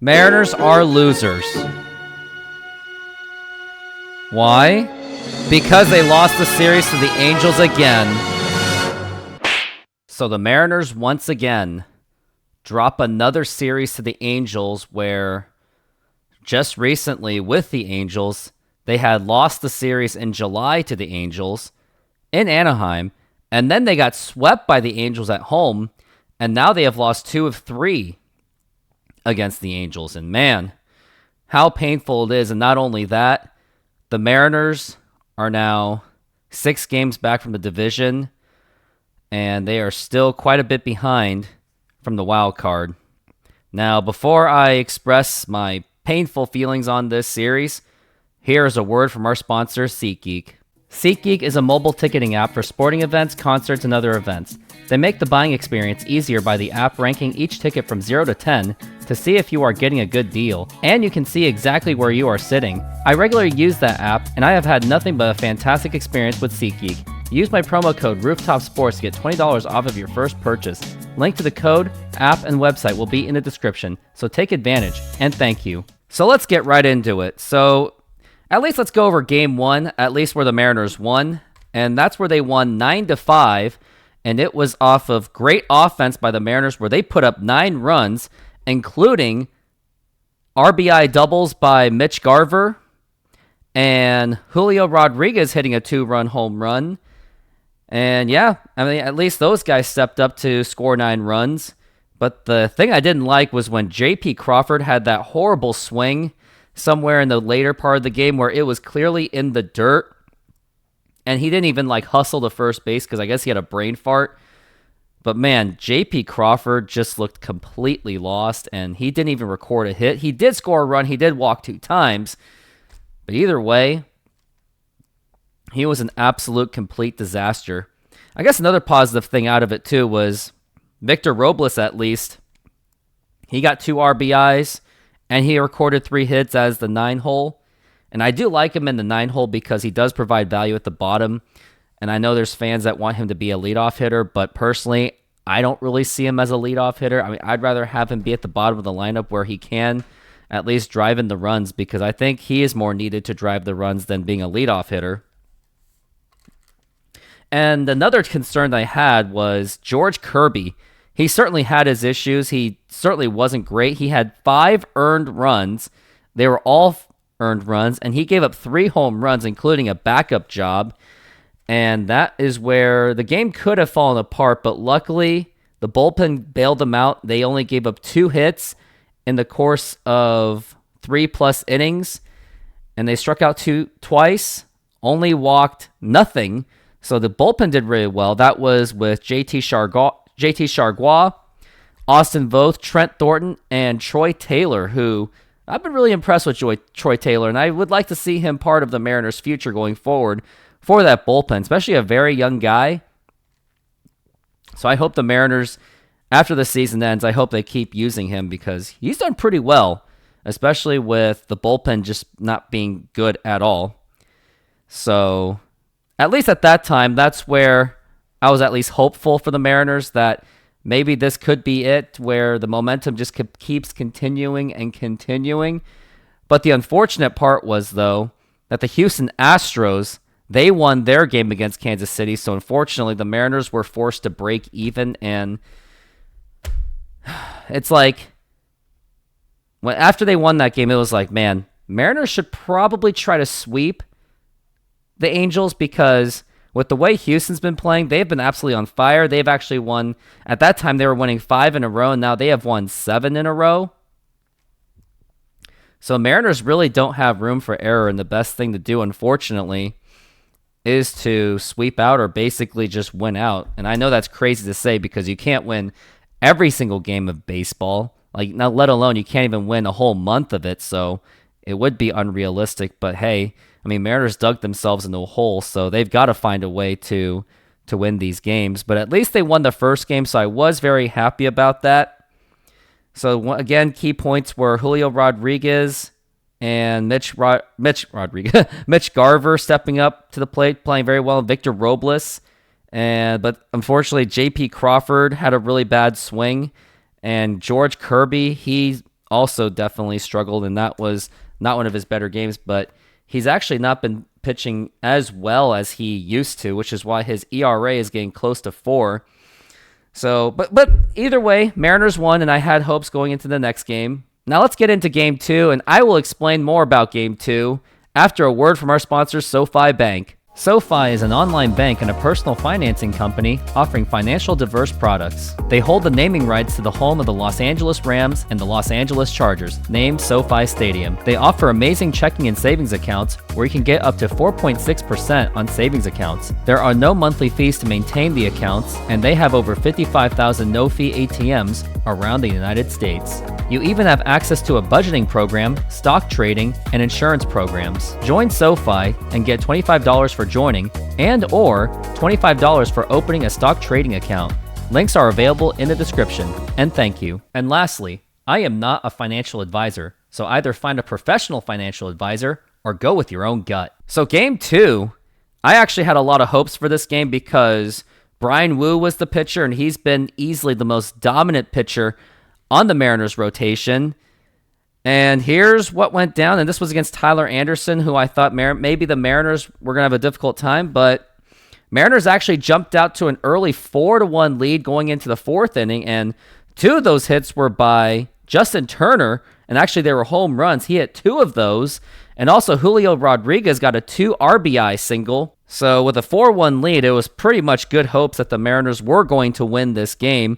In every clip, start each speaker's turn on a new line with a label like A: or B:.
A: Mariners are losers. Why? Because they lost the series to the Angels again. So the Mariners once again drop another series to the Angels, where just recently with the Angels, they had lost the series in July to the Angels in Anaheim, and then they got swept by the Angels at home, and now they have lost 2 of 3 against the Angels. And man, how painful it is. And not only that, the Mariners are now 6 games back from the division, and they are still quite a bit behind from the wild card. Now, before I express my painful feelings on this series, here is a word from our sponsor, SeatGeek. SeatGeek is a mobile ticketing app for sporting events, concerts, and other events. They make the buying experience easier by the app ranking each ticket from 0 to 10 to see if you are getting a good deal, and you can see exactly where you are sitting. I regularly use that app, and I have had nothing but a fantastic experience with SeatGeek. Use my promo code RoofTopSports to get $20 off of your first purchase. Link to the code, app, and website will be in the description, so take advantage, and thank you. So let's get right into it. So at least let's go over game 1, at least where the Mariners won, and that's where they won 9-5, and it was off of great offense by the Mariners, where they put up 9 runs, including RBI doubles by Mitch Garver and Julio Rodriguez hitting a 2-run home run. And yeah, I mean, at least those guys stepped up to score 9 runs. But the thing I didn't like was when J.P. Crawford had that horrible swing somewhere in the later part of the game where it was clearly in the dirt, and he didn't even hustle to first base because I guess he had a brain fart. But man, J.P. Crawford just looked completely lost, and he didn't even record a hit. He did score a run. He did walk 2 times. But either way, he was an absolute complete disaster. I guess another positive thing out of it too was Victor Robles, at least. He got 2 RBIs, and he recorded 3 hits as the 9-hole. And I do like him in the 9-hole because he does provide value at the bottom. And I know there's fans that want him to be a leadoff hitter, but personally, I don't really see him as a leadoff hitter. I mean, I'd rather have him be at the bottom of the lineup where he can at least drive in the runs, because I think he is more needed to drive the runs than being a leadoff hitter. And another concern I had was George Kirby. He certainly had his issues. He certainly wasn't great. He had 5 earned runs. They were all earned runs, and he gave up 3 home runs, including a backup job. And that is where the game could have fallen apart, but luckily the bullpen bailed them out. They only gave up 2 hits in the course of 3+ innings, and they struck out twice, only walked nothing. So the bullpen did really well. That was with JT Chargois, Austin Voth, Trent Thornton, and Troy Taylor, who I've been really impressed with Troy Taylor, and I would like to see him part of the Mariners' future going forward for that bullpen, especially a very young guy. So I hope the Mariners, after the season ends, I hope they keep using him, because he's done pretty well, especially with the bullpen just not being good at all. So at least at that time, that's where I was at least hopeful for the Mariners that maybe this could be it, where the momentum just keeps continuing and continuing. But the unfortunate part was, though, that the Houston Astros, they won their game against Kansas City, so unfortunately the Mariners were forced to break even, and it's like, after they won that game, it was like, man, Mariners should probably try to sweep the Angels, because with the way Houston's been playing, they've been absolutely on fire. They've actually won, at that time they were winning 5 in a row, and now they have won 7 in a row. So Mariners really don't have room for error, and the best thing to do, unfortunately, is to sweep out or basically just win out. And I know that's crazy to say, because you can't win every single game of baseball, now let alone you can't even win a whole month of it, so it would be unrealistic. But hey, I mean, Mariners dug themselves into a hole, so they've got to find a way to win these games. But at least they won the first game, so I was very happy about that. So again, key points were Julio Rodriguez and Mitch Garver stepping up to the plate, playing very well, and Victor Robles. But unfortunately, J.P. Crawford had a really bad swing, and George Kirby, he also definitely struggled, and that was not one of his better games, but he's actually not been pitching as well as he used to, which is why his ERA is getting close to 4. So, but either way, Mariners won, and I had hopes going into the next game. Now let's get into Game 2, and I will explain more about Game 2 after a word from our sponsor, SoFi Bank. SoFi is an online bank and a personal financing company offering financial diverse products. They hold the naming rights to the home of the Los Angeles Rams and the Los Angeles Chargers, named SoFi Stadium. They offer amazing checking and savings accounts where you can get up to 4.6% on savings accounts. There are no monthly fees to maintain the accounts, and they have over 55,000 no-fee ATMs around the United States. You even have access to a budgeting program, stock trading, and insurance programs. Join SoFi and get $25 for joining and or $25 for opening a stock trading account. Links are available in the description. And thank you. And lastly, I am not a financial advisor, so either find a professional financial advisor or go with your own gut. So Game 2, I actually had a lot of hopes for this game because Bryan Woo was the pitcher, and he's been easily the most dominant pitcher on the Mariners rotation. And here's what went down, and this was against Tyler Anderson, who I thought maybe the Mariners were going to have a difficult time, but Mariners actually jumped out to an early 4-1 lead going into the 4th inning, and 2 of those hits were by Justin Turner, and actually they were home runs. He hit 2 of those, and also Julio Rodriguez got a 2 RBI single. So with a 4-1 lead, it was pretty much good hopes that the Mariners were going to win this game.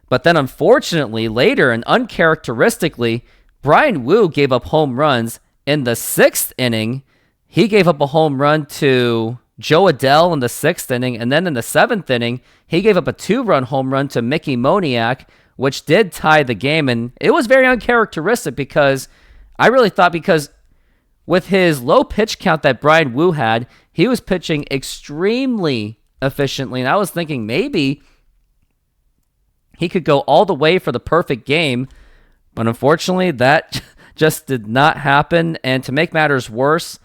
A: But then unfortunately, later and uncharacteristically, Bryan Woo gave up home runs. In the 6th inning, he gave up a home run to Joe Adell in the 6th inning, and then in the 7th inning, he gave up a 2-run home run to Mickey Moniak, which did tie the game, and it was very uncharacteristic because I really thought because with his low pitch count that Bryan Woo had, he was pitching extremely efficiently, and I was thinking maybe he could go all the way for the perfect game. But unfortunately, that just did not happen. And to make matters worse,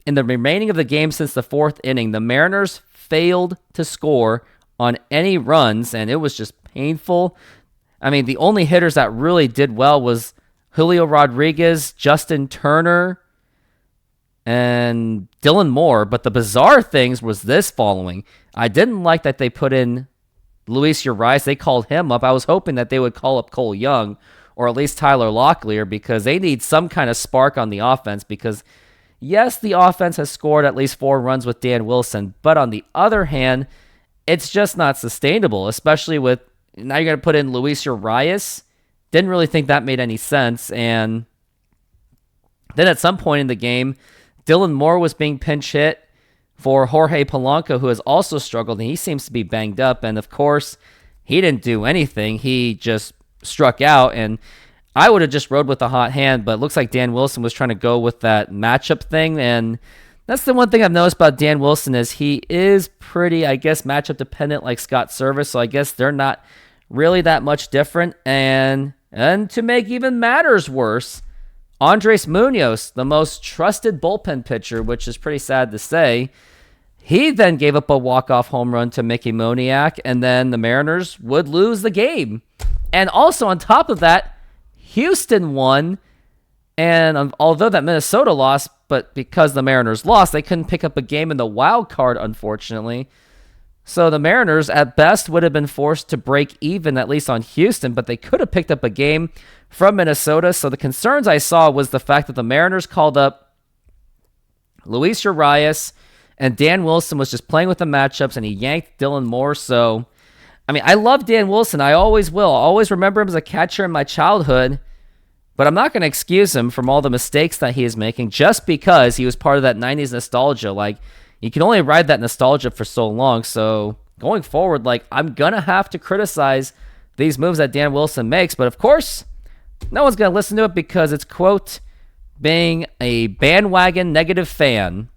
A: in the remaining of the game since the 4th inning, the Mariners failed to score on any runs, and it was just painful. I mean, the only hitters that really did well was Julio Rodriguez, Justin Turner, and Dylan Moore. But the bizarre things was this following. I didn't like that they put in Luis Urias. They called him up. I was hoping that they would call up Cole Young, or at least Tyler Locklear, because they need some kind of spark on the offense because, yes, the offense has scored at least 4 runs with Dan Wilson, but on the other hand, it's just not sustainable, especially with, now you're going to put in Luis Urias. Didn't really think that made any sense, and then at some point in the game, Dylan Moore was being pinch hit for Jorge Polanco, who has also struggled, and he seems to be banged up, and of course, he didn't do anything. He just struck out, and I would have just rode with the hot hand, but it looks like Dan Wilson was trying to go with that matchup thing, and that's the one thing I've noticed about Dan Wilson is he is pretty, I guess, matchup dependent like Scott Service, so I guess they're not really that much different, and to make even matters worse, Andres Munoz, the most trusted bullpen pitcher, which is pretty sad to say, he then gave up a walk-off home run to Mickey Moniak, and then the Mariners would lose the game. And also on top of that, Houston won, and although that Minnesota lost, but because the Mariners lost, they couldn't pick up a game in the wild card, unfortunately. So the Mariners, at best, would have been forced to break even, at least on Houston, but they could have picked up a game from Minnesota. So the concerns I saw was the fact that the Mariners called up Luis Urias, and Dan Wilson was just playing with the matchups, and he yanked Dylan Moore. So, I mean, I love Dan Wilson. I always will. I always remember him as a catcher in my childhood, but I'm not going to excuse him from all the mistakes that he is making just because he was part of that 90s nostalgia. Like, you can only ride that nostalgia for so long. So going forward, like, I'm going to have to criticize these moves that Dan Wilson makes. But of course, no one's going to listen to it because it's, quote, being a bandwagon negative fan.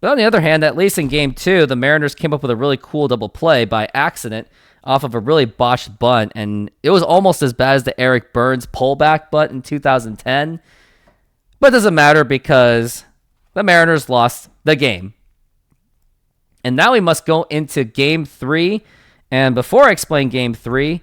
A: But on the other hand, at least in Game 2, the Mariners came up with a really cool double play by accident off of a really botched bunt. And it was almost as bad as the Eric Burns pullback bunt in 2010. But it doesn't matter because the Mariners lost the game. And now we must go into Game 3. And before I explain Game 3,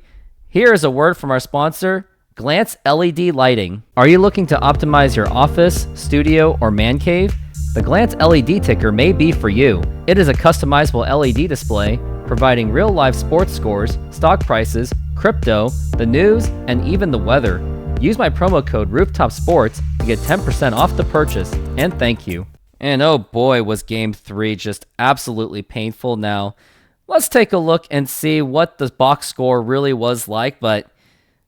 A: here is a word from our sponsor, Glance LED lighting. Are you looking to optimize your office, studio, or man cave? The Glance LED ticker may be for you. It is a customizable LED display providing real-life sports scores, stock prices, crypto, the news, and even the weather. Use my promo code RoofTopSports to get 10% off the purchase, and thank you. And oh boy, was Game 3 just absolutely painful. Now, let's take a look and see what the box score really was like, but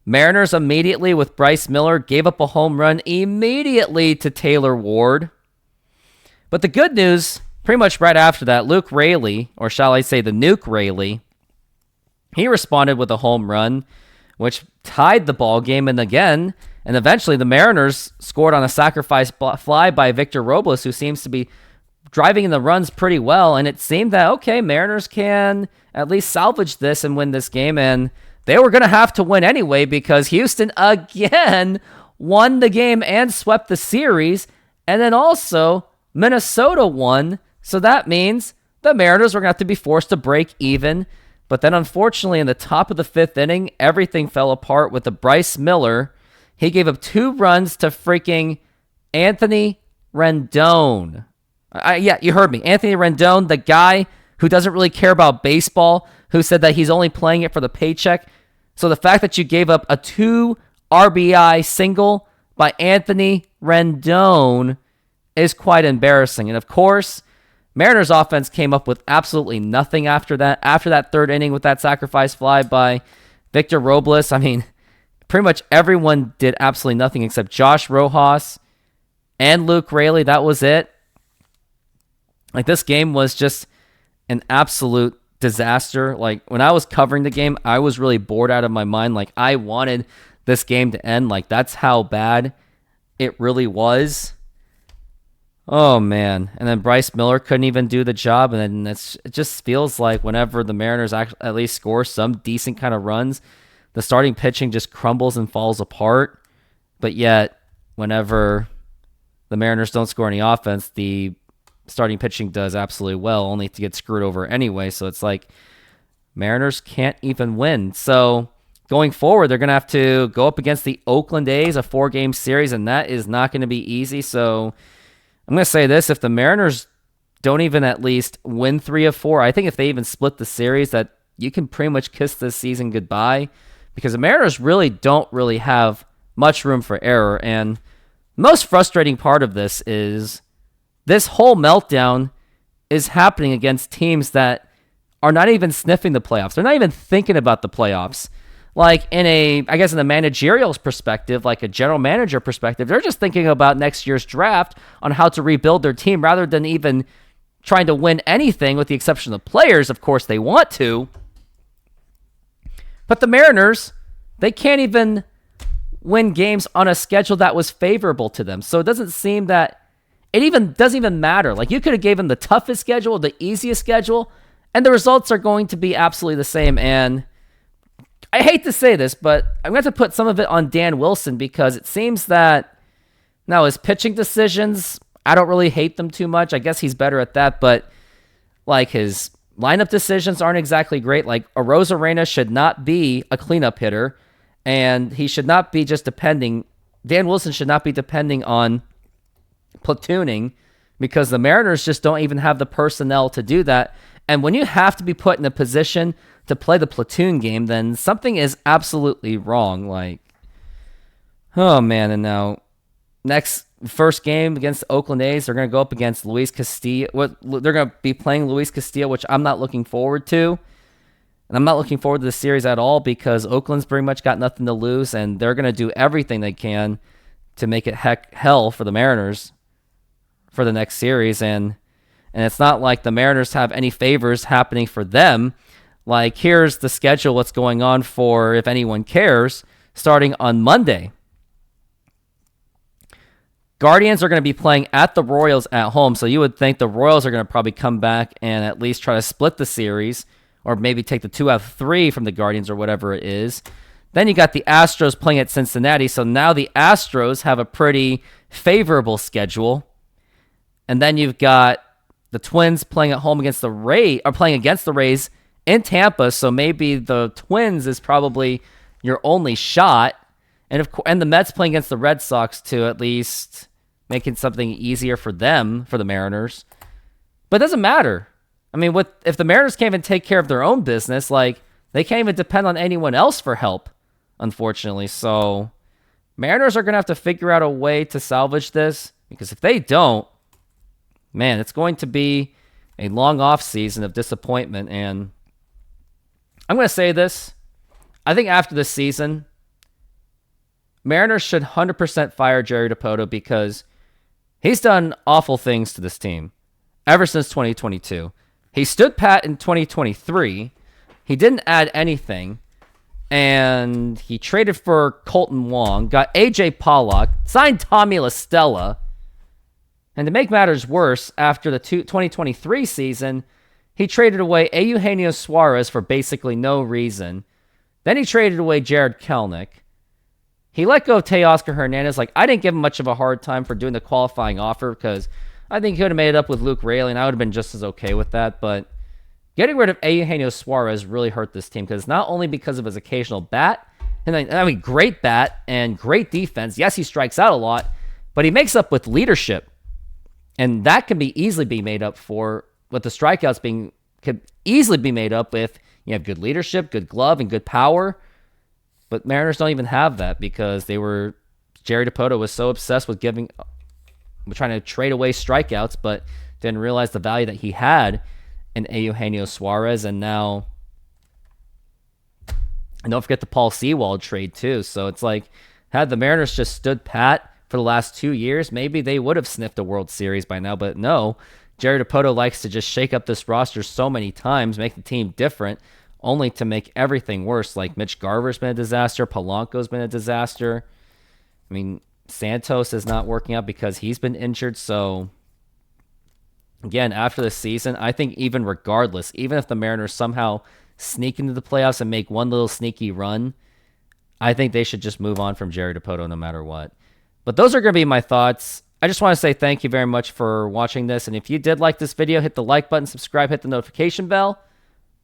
A: Mariners immediately with Bryce Miller gave up a home run immediately to Taylor Ward. But the good news, pretty much right after that, Luke Raley, or shall I say the Nuke Raley, he responded with a home run, which tied the ball game. And eventually the Mariners scored on a sacrifice fly by Victor Robles, who seems to be driving in the runs pretty well. And it seemed that, okay, Mariners can at least salvage this and win this game. And they were going to have to win anyway because Houston again won the game and swept the series. And then also Minnesota won. So that means the Mariners were going to have to be forced to break even. But then unfortunately in the top of the 5th inning, everything fell apart with the Bryce Miller. He gave up 2 runs to freaking Anthony Rendon. Yeah, you heard me. Anthony Rendon, the guy who doesn't really care about baseball, who said that he's only playing it for the paycheck. So the fact that you gave up a 2 RBI single by Anthony Rendon is quite embarrassing. And of course, Mariners offense came up with absolutely nothing after that 3rd inning with that sacrifice fly by Victor Robles. I mean, pretty much everyone did absolutely nothing except Josh Rojas and Luke Raley. That was it. Like, this game was just an absolute disaster. Like, when I was covering the game, I was really bored out of my mind. Like, I wanted this game to end. Like, that's how bad it really was. Oh, man. And then Bryce Miller couldn't even do the job. And then it just feels like whenever the Mariners actually at least score some decent kind of runs, the starting pitching just crumbles and falls apart. But yet, whenever the Mariners don't score any offense, the starting pitching does absolutely well, only to get screwed over anyway. So it's like Mariners can't even win. So going forward, they're going to have to go up against the Oakland A's, a 4-game series, and that is not going to be easy. So I'm going to say this, if the Mariners don't even at least win 3 of 4, I think if they even split the series, that you can pretty much kiss this season goodbye, because the Mariners really don't really have much room for error. And the most frustrating part of this is this whole meltdown is happening against teams that are not even sniffing the playoffs. They're not even thinking about the playoffs. Like, in a managerial perspective, like a general manager perspective, they're just thinking about next year's draft on how to rebuild their team rather than even trying to win anything, with the exception of players. Of course, they want to. But the Mariners, they can't even win games on a schedule that was favorable to them. So it doesn't seem that it doesn't even matter. Like, you could have given the toughest schedule, the easiest schedule, and the results are going to be absolutely the same. And I hate to say this, but I'm going to have to put some of it on Dan Wilson, because it seems that now his pitching decisions, I don't really hate them too much. I guess he's better at that, but like, his lineup decisions aren't exactly great. Like, Arozarena should not be a cleanup hitter, and he should not be just Dan Wilson should not be depending on platooning, because the Mariners just don't even have the personnel to do that. And when you have to be put in a position to play the platoon game, then something is absolutely wrong. Like, oh man. And now first game against the Oakland A's, they're going to go up against Luis Castillo. They're going to be playing Luis Castillo, which I'm not looking forward to. And I'm not looking forward to the series at all, because Oakland's pretty much got nothing to lose, and they're going to do everything they can to make it hell for the Mariners for the next series. And it's not like the Mariners have any favors happening for them. Like, here's the schedule, what's going on for, if anyone cares, starting on Monday. Guardians are going to be playing at the Royals at home, so you would think the Royals are going to probably come back and at least try to split the series, or maybe take the 2 out of 3 from the Guardians, or whatever it is. Then you got the Astros playing at Cincinnati, so now the Astros have a pretty favorable schedule. And then you've got the Twins playing at home against the Rays, or playing against the Rays in Tampa, so maybe the Twins is probably your only shot. And the Mets playing against the Red Sox to at least making something easier for them, for the Mariners. But it doesn't matter. I mean, if the Mariners can't even take care of their own business, like, they can't even depend on anyone else for help, unfortunately. So Mariners are going to have to figure out a way to salvage this, because if they don't, man, it's going to be a long off season of disappointment. And I'm going to say this. I think after this season, Mariners should 100% fire Jerry Dipoto, because he's done awful things to this team ever since 2022. He stood pat in 2023. He didn't add anything. And he traded for Colton Wong, got A.J. Pollock, signed Tommy La Stella. And to make matters worse, after the 2023 season, he traded away Eugenio Suarez for basically no reason. Then he traded away Jared Kelenic. He let go of Teoscar Hernandez. Like, I didn't give him much of a hard time for doing the qualifying offer, because I think he could have made it up with Luke Raley, and I would have been just as okay with that. But getting rid of Eugenio Suarez really hurt this team, because not only because of his occasional bat, and I mean, great bat and great defense. Yes, he strikes out a lot, but he makes up with leadership. And that can easily be made up for, with the strikeouts could easily be made up with, you have good leadership, good glove, and good power. But Mariners don't even have that, because Jerry Dipoto was so obsessed with trying to trade away strikeouts, but didn't realize the value that he had in Eugenio Suarez. And now, and don't forget the Paul Sewald trade too. So it's like, had the Mariners just stood pat for the last 2 years, maybe they would have sniffed a World Series by now. But no, Jerry Dipoto likes to just shake up this roster so many times, make the team different, only to make everything worse. Like, Mitch Garver's been a disaster. Polanco's been a disaster. I mean, Santos is not working out because he's been injured. So, again, after the season, I think even regardless, even if the Mariners somehow sneak into the playoffs and make one little sneaky run, I think they should just move on from Jerry Dipoto no matter what. But those are going to be my thoughts. I just want to say thank you very much for watching this. And if you did like this video, hit the like button, subscribe, hit the notification bell.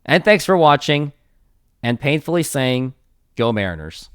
A: And thanks for watching, and painfully saying, go Mariners.